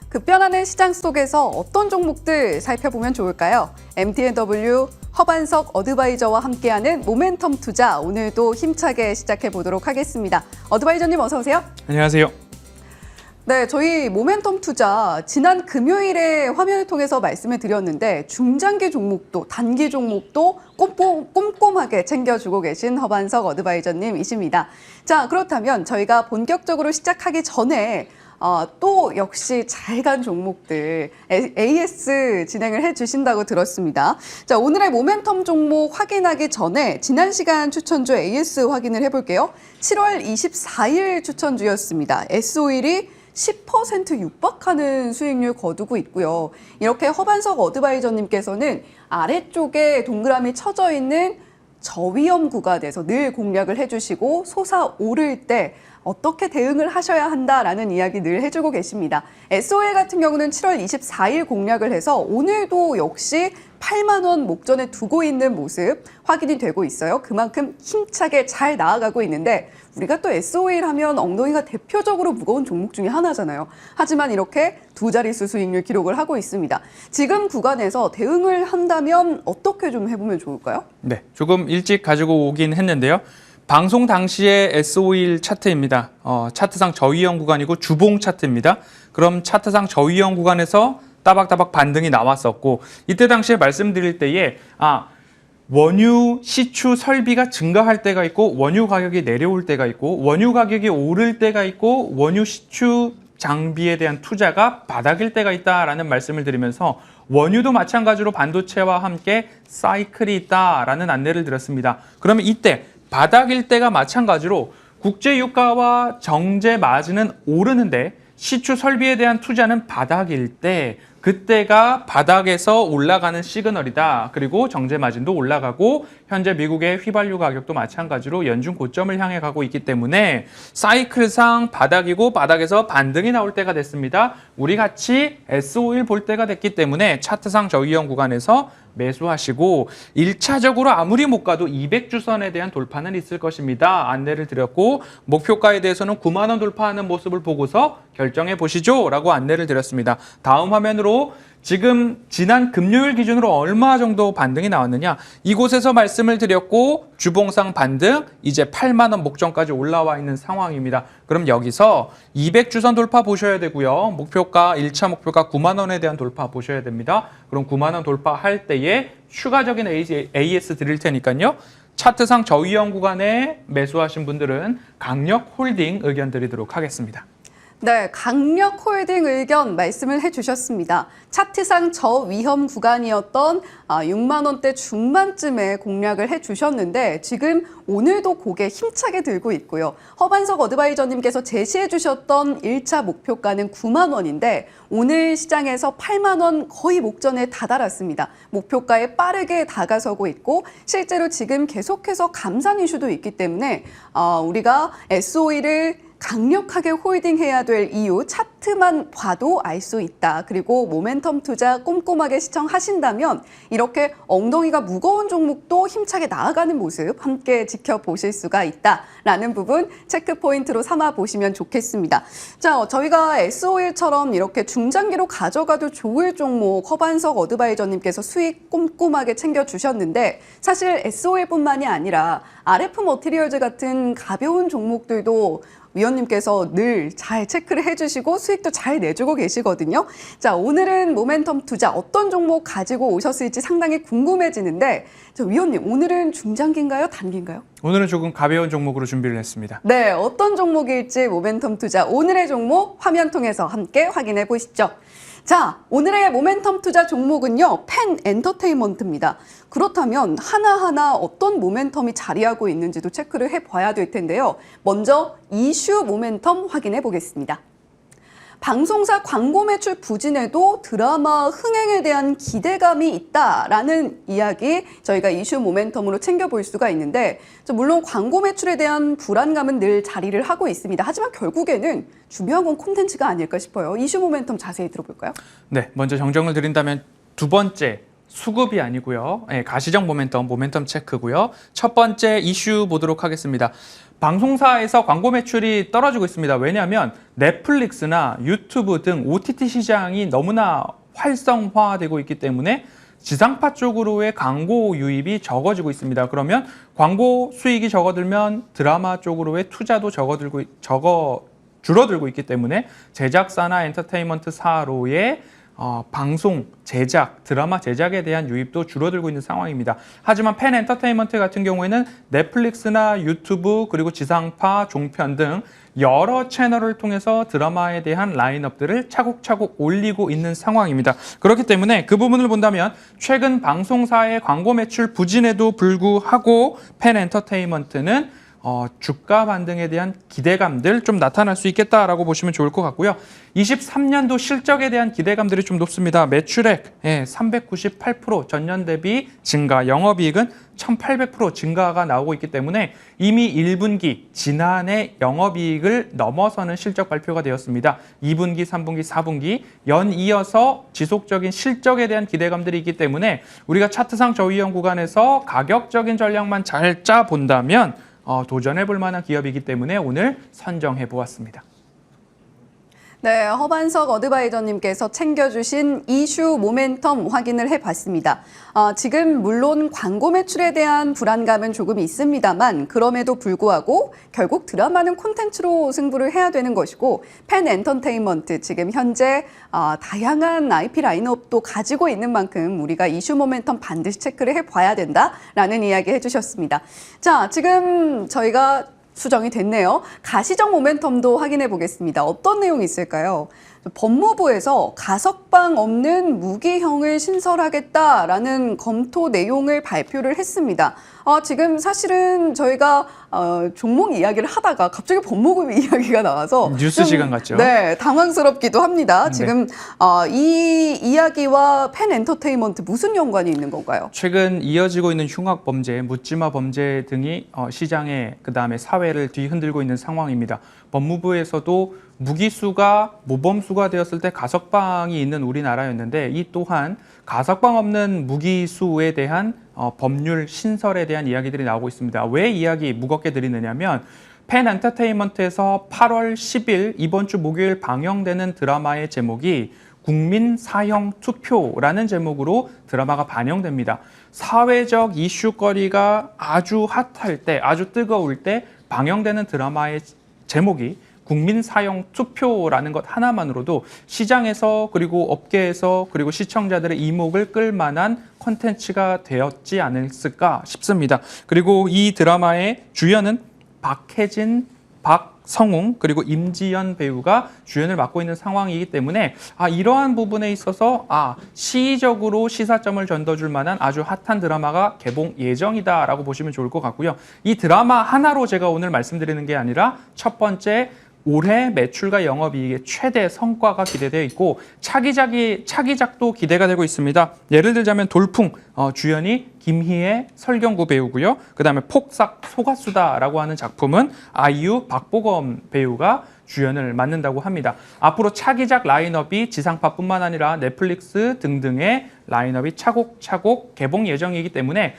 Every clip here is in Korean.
급변하는 시장 속에서 어떤 종목들 살펴보면 좋을까요? MTNW 허반석 어드바이저와 함께하는 모멘텀 투자, 오늘도 힘차게 시작해 보도록 하겠습니다. 어드바이저님 어서 오세요. 안녕하세요. 네, 저희 모멘텀 투자 지난 금요일에 화면을 통해서 말씀을 드렸는데 중장기 종목도 단기 종목도 꼼꼼하게 챙겨주고 계신 허반석 어드바이저님이십니다. 자, 그렇다면 저희가 본격적으로 시작하기 전에 또 역시 잘 간 종목들 AS 진행을 해주신다고 들었습니다. 자, 오늘의 모멘텀 종목 확인하기 전에 지난 시간 추천주 AS 확인을 해볼게요. 7월 24일 추천주였습니다. S-오일이 10% 육박하는 수익률 거두고 있고요. 이렇게 허반석 어드바이저님께서는 아래쪽에 동그라미 쳐져 있는 저위험 구간에서 늘 공략을 해주시고 솟아오를 때 어떻게 대응을 하셔야 한다라는 이야기 늘 해주고 계십니다. S-오일 같은 경우는 7월 24일 공략을 해서 오늘도 역시 8만 원 목전에 두고 있는 모습 확인이 되고 있어요. 그만큼 힘차게 잘 나아가고 있는데 우리가 또 S-오일 하면 엉덩이가 대표적으로 무거운 종목 중에 하나잖아요. 하지만 이렇게 두 자릿수 수익률 기록을 하고 있습니다. 지금 구간에서 대응을 한다면 어떻게 좀 해보면 좋을까요? 네, 조금 일찍 가지고 오긴 했는데요. 방송 당시의 S-오일 차트입니다. 차트상 저위험 구간이고 주봉 차트입니다. 그럼 차트상 저위험 구간에서 따박따박 반등이 나왔었고 이때 당시에 말씀드릴 때에 원유 시추 설비가 증가할 때가 있고 원유 가격이 내려올 때가 있고 원유 가격이 오를 때가 있고 원유 시추 장비에 대한 투자가 바닥일 때가 있다라는 말씀을 드리면서 원유도 마찬가지로 반도체와 함께 사이클이 있다라는 안내를 드렸습니다. 그러면 이때 바닥일 때가 마찬가지로 국제유가와 정제 마진은 오르는데 시추 설비에 대한 투자는 바닥일 때 그때가 바닥에서 올라가는 시그널이다. 그리고 정제 마진도 올라가고 현재 미국의 휘발유 가격도 마찬가지로 연중 고점을 향해 가고 있기 때문에 사이클상 바닥이고 바닥에서 반등이 나올 때가 됐습니다. 우리 같이 S-오일 볼 때가 됐기 때문에 차트상 저위험 구간에서 매수하시고 1차적으로 아무리 못 가도 200주선에 대한 돌파는 있을 것입니다. 안내를 드렸고 목표가에 대해서는 9만 원 돌파하는 모습을 보고서 결정해 보시죠 라고 안내를 드렸습니다. 다음 화면으로 지금 지난 금요일 기준으로 얼마 정도 반등이 나왔느냐 이곳에서 말씀을 드렸고 주봉상 반등 이제 8만 원 목전까지 올라와 있는 상황입니다. 그럼 여기서 200주선 돌파 보셔야 되고요. 목표가 1차 목표가 9만 원에 대한 돌파 보셔야 됩니다. 그럼 9만 원 돌파할 때에 추가적인 AS 드릴 테니까요. 차트상 저위험 구간에 매수하신 분들은 강력 홀딩 의견 드리도록 하겠습니다. 네, 강력 홀딩 의견 말씀을 해주셨습니다. 차트상 저위험 구간이었던 6만 원대 중반쯤에 공략을 해주셨는데 지금 오늘도 고개 힘차게 들고 있고요. 허반석 어드바이저님께서 제시해 주셨던 1차 목표가는 9만 원인데 오늘 시장에서 8만 원 거의 목전에 다다랐습니다. 목표가에 빠르게 다가서고 있고 실제로 지금 계속해서 감산 이슈도 있기 때문에 우리가 S-오일을 강력하게 홀딩해야 될 이유 차트만 봐도 알 수 있다. 그리고 모멘텀 투자 꼼꼼하게 시청하신다면 이렇게 엉덩이가 무거운 종목도 힘차게 나아가는 모습 함께 지켜보실 수가 있다라는 부분 체크 포인트로 삼아 보시면 좋겠습니다. 자, 저희가 S-오일처럼 이렇게 중장기로 가져가도 좋을 종목 허반석 어드바이저님께서 수익 꼼꼼하게 챙겨주셨는데 사실 S-오일뿐만이 아니라 RF 머티리얼즈 같은 가벼운 종목들도 위원님께서 늘 잘 체크를 해주시고 수익도 잘 내주고 계시거든요. 자, 오늘은 모멘텀 투자 어떤 종목 가지고 오셨을지 상당히 궁금해지는데 위원님 오늘은 중장기인가요? 단기인가요? 오늘은 조금 가벼운 종목으로 준비를 했습니다. 네, 어떤 종목일지 모멘텀 투자 오늘의 종목 화면 통해서 함께 확인해 보시죠. 자, 오늘의 모멘텀 투자 종목은요. 펜 엔터테인먼트입니다. 그렇다면 하나하나 어떤 모멘텀이 자리하고 있는지도 체크를 해봐야 될 텐데요. 먼저 이슈 모멘텀 확인해 보겠습니다. 방송사 광고 매출 부진에도 드라마 흥행에 대한 기대감이 있다라는 이야기 저희가 이슈 모멘텀으로 챙겨볼 수가 있는데 물론 광고 매출에 대한 불안감은 늘 자리를 하고 있습니다. 하지만 결국에는 중요한 건 콘텐츠가 아닐까 싶어요. 이슈 모멘텀 자세히 들어볼까요? 네, 먼저 정정을 드린다면 두 번째 수급이 아니고요. 예, 가시적 모멘텀 체크고요. 첫 번째 이슈 보도록 하겠습니다. 방송사에서 광고 매출이 떨어지고 있습니다. 왜냐하면 넷플릭스나 유튜브 등 OTT 시장이 너무나 활성화되고 있기 때문에 지상파 쪽으로의 광고 유입이 적어지고 있습니다. 그러면 광고 수익이 적어들면 드라마 쪽으로의 투자도 줄어들고 있기 때문에 제작사나 엔터테인먼트사로의 방송 제작, 드라마 제작에 대한 유입도 줄어들고 있는 상황입니다. 하지만 팬 엔터테인먼트 같은 경우에는 넷플릭스나 유튜브 그리고 지상파, 종편 등 여러 채널을 통해서 드라마에 대한 라인업들을 차곡차곡 올리고 있는 상황입니다. 그렇기 때문에 그 부분을 본다면 최근 방송사의 광고 매출 부진에도 불구하고 팬 엔터테인먼트는 주가 반등에 대한 기대감들 좀 나타날 수 있겠다라고 보시면 좋을 것 같고요. 23년도 실적에 대한 기대감들이 좀 높습니다. 매출액 398% 전년 대비 증가, 영업이익은 1800% 증가가 나오고 있기 때문에 이미 1분기 지난해 영업이익을 넘어서는 실적 발표가 되었습니다. 2분기, 3분기, 4분기 연이어서 지속적인 실적에 대한 기대감들이 있기 때문에 우리가 차트상 저위험 구간에서 가격적인 전략만 잘 짜본다면 도전해 볼 만한 기업이기 때문에 오늘 선정해 보았습니다. 네, 허반석 어드바이저님께서 챙겨주신 이슈 모멘텀 확인을 해봤습니다. 지금 물론 광고 매출에 대한 불안감은 조금 있습니다만 그럼에도 불구하고 결국 드라마는 콘텐츠로 승부를 해야 되는 것이고 팬 엔터테인먼트 지금 현재 다양한 IP 라인업도 가지고 있는 만큼 우리가 이슈 모멘텀 반드시 체크를 해봐야 된다라는 이야기 해주셨습니다. 자, 지금 저희가 수정이 됐네요. 가시적 모멘텀도 확인해 보겠습니다. 어떤 내용이 있을까요? 법무부에서 가석방 없는 무기형을 신설하겠다라는 검토 내용을 발표를 했습니다. 지금 사실은 저희가 종목 이야기를 하다가 갑자기 법무부 이야기가 나와서 뉴스 시간 같죠? 네, 당황스럽기도 합니다. 네. 지금 이 이야기와 팬 엔터테인먼트 무슨 연관이 있는 건가요? 최근 이어지고 있는 흉악 범죄, 묻지마 범죄 등이 시장에 그다음에 사회를 뒤흔들고 있는 상황입니다. 법무부에서도 무기수가 모범수가 되었을 때 가석방이 있는 우리나라였는데 이 또한 가석방 없는 무기수에 대한 법률 신설에 대한 이야기들이 나오고 있습니다. 왜 이야기 무겁게 드리느냐면 팬 엔터테인먼트에서 8월 10일 이번 주 목요일 방영되는 드라마의 제목이 국민 사형 투표라는 제목으로 드라마가 반영됩니다. 사회적 이슈거리가 아주 핫할 때, 아주 뜨거울 때 방영되는 드라마의 제목이 국민 사형 투표라는 것 하나만으로도 시장에서 그리고 업계에서 그리고 시청자들의 이목을 끌 만한 콘텐츠가 되었지 않았을까 싶습니다. 그리고 이 드라마의 주연은 박해진, 박성웅 그리고 임지연 배우가 주연을 맡고 있는 상황이기 때문에 이러한 부분에 있어서 시의적으로 시사점을 던져줄 만한 아주 핫한 드라마가 개봉 예정이다라고 보시면 좋을 것 같고요. 이 드라마 하나로 제가 오늘 말씀드리는 게 아니라 첫 번째 올해 매출과 영업이익의 최대 성과가 기대되어 있고 차기작도 기대가 되고 있습니다. 예를 들자면 돌풍, 주연이 김희애, 설경구 배우고요. 그다음에 폭삭 속았수다라고 하는 작품은 아이유, 박보검 배우가 주연을 맡는다고 합니다. 앞으로 차기작 라인업이 지상파뿐만 아니라 넷플릭스 등등의 라인업이 차곡차곡 개봉 예정이기 때문에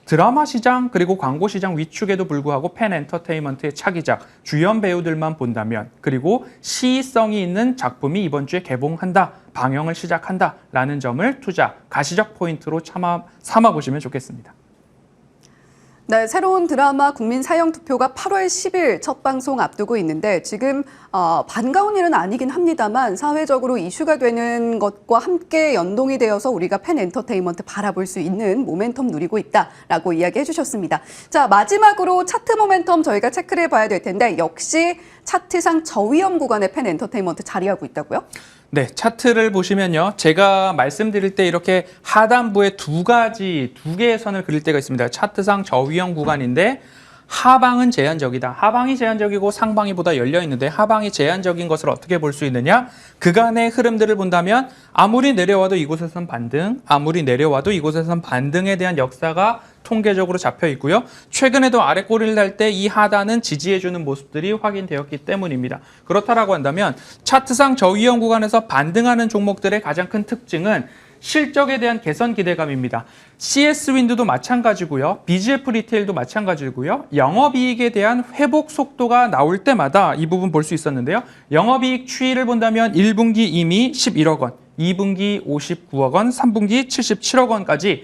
드라마 시장 그리고 광고 시장 위축에도 불구하고 팬 엔터테인먼트의 차기작, 주연 배우들만 본다면 그리고 시의성이 있는 작품이 이번 주에 개봉한다, 방영을 시작한다라는 점을 투자, 가시적 포인트로 삼아보시면 좋겠습니다. 네, 새로운 드라마 국민 사형 투표가 8월 10일 첫 방송 앞두고 있는데 지금 반가운 일은 아니긴 합니다만 사회적으로 이슈가 되는 것과 함께 연동이 되어서 우리가 팬 엔터테인먼트 바라볼 수 있는 모멘텀 누리고 있다라고 이야기해 주셨습니다. 자, 마지막으로 차트 모멘텀 저희가 체크를 해봐야 될 텐데 역시 차트상 저위험 구간의 팬 엔터테인먼트 자리하고 있다고요? 네, 차트를 보시면요. 제가 말씀드릴 때 이렇게 하단부에 두 개의 선을 그릴 때가 있습니다. 차트상 저위험 구간인데 하방은 제한적이다. 하방이 제한적이고 상방이 보다 열려 있는데 하방이 제한적인 것을 어떻게 볼 수 있느냐? 그간의 흐름들을 본다면 아무리 내려와도 이곳에선 반등, 아무리 내려와도 이곳에선 반등에 대한 역사가 통계적으로 잡혀 있고요. 최근에도 아래 꼬리를 달 때 이 하단은 지지해주는 모습들이 확인되었기 때문입니다. 그렇다라고 한다면 차트상 저위험 구간에서 반등하는 종목들의 가장 큰 특징은 실적에 대한 개선 기대감입니다. CS 윈드도 마찬가지고요. BGF 리테일도 마찬가지고요. 영업이익에 대한 회복 속도가 나올 때마다 이 부분 볼 수 있었는데요. 영업이익 추이를 본다면 1분기 이미 11억 원, 2분기 59억 원, 3분기 77억 원까지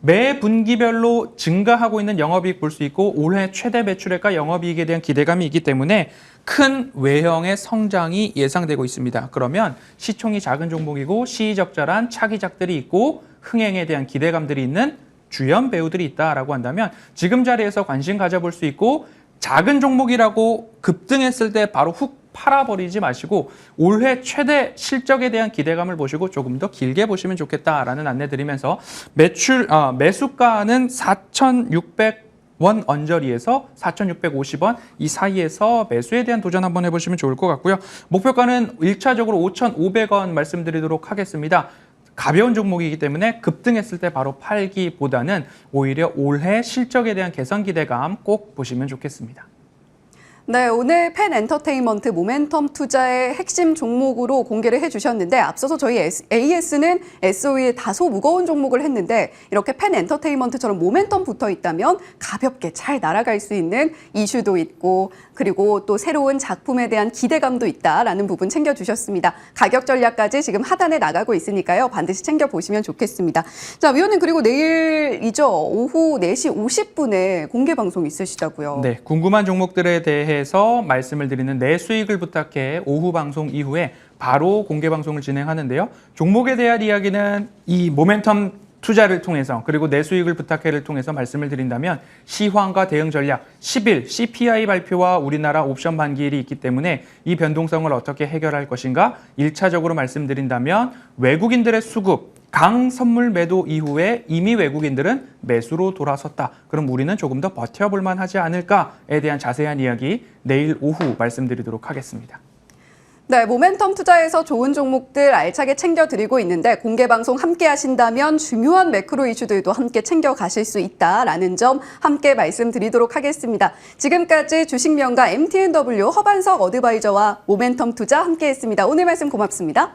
매 분기별로 증가하고 있는 영업이익 볼 수 있고 올해 최대 매출액과 영업이익에 대한 기대감이 있기 때문에 큰 외형의 성장이 예상되고 있습니다. 그러면 시총이 작은 종목이고 시의적절한 차기작들이 있고 흥행에 대한 기대감들이 있는 주연 배우들이 있다라고 한다면 지금 자리에서 관심 가져볼 수 있고 작은 종목이라고 급등했을 때 바로 훅 팔아버리지 마시고 올해 최대 실적에 대한 기대감을 보시고 조금 더 길게 보시면 좋겠다라는 안내 드리면서 매수가는 4,600원 언저리에서 4,650원 이 사이에서 매수에 대한 도전 한번 해보시면 좋을 것 같고요. 목표가는 1차적으로 5,500원 말씀드리도록 하겠습니다. 가벼운 종목이기 때문에 급등했을 때 바로 팔기보다는 오히려 올해 실적에 대한 개선 기대감 꼭 보시면 좋겠습니다. 네, 오늘 펜 엔터테인먼트 모멘텀 투자의 핵심 종목으로 공개를 해주셨는데 앞서서 저희 AS는 SOE에 다소 무거운 종목을 했는데 이렇게 펜 엔터테인먼트처럼 모멘텀 붙어 있다면 가볍게 잘 날아갈 수 있는 이슈도 있고 그리고 또 새로운 작품에 대한 기대감도 있다라는 부분 챙겨주셨습니다. 가격 전략까지 지금 하단에 나가고 있으니까요. 반드시 챙겨보시면 좋겠습니다. 자, 위원님 그리고 내일이죠. 오후 4시 50분에 공개 방송 있으시다고요. 네, 궁금한 종목들에 대해서 말씀을 드리는 내 수익을 부탁해 오후 방송 이후에 바로 공개 방송을 진행하는데요. 종목에 대한 이야기는 이 모멘텀 투자를 통해서 그리고 내 수익을 부탁해를 통해서 말씀을 드린다면 시황과 대응 전략 10일 CPI 발표와 우리나라 옵션 반기일이 있기 때문에 이 변동성을 어떻게 해결할 것인가 1차적으로 말씀드린다면 외국인들의 수급 강 선물 매도 이후에 이미 외국인들은 매수로 돌아섰다. 그럼 우리는 조금 더 버텨볼 만하지 않을까에 대한 자세한 이야기 내일 오후 말씀드리도록 하겠습니다. 네, 모멘텀 투자에서 좋은 종목들 알차게 챙겨드리고 있는데 공개 방송 함께 하신다면 중요한 매크로 이슈들도 함께 챙겨가실 수 있다라는 점 함께 말씀드리도록 하겠습니다. 지금까지 주식명가 MTNW 허반석 어드바이저와 모멘텀 투자 함께했습니다. 오늘 말씀 고맙습니다.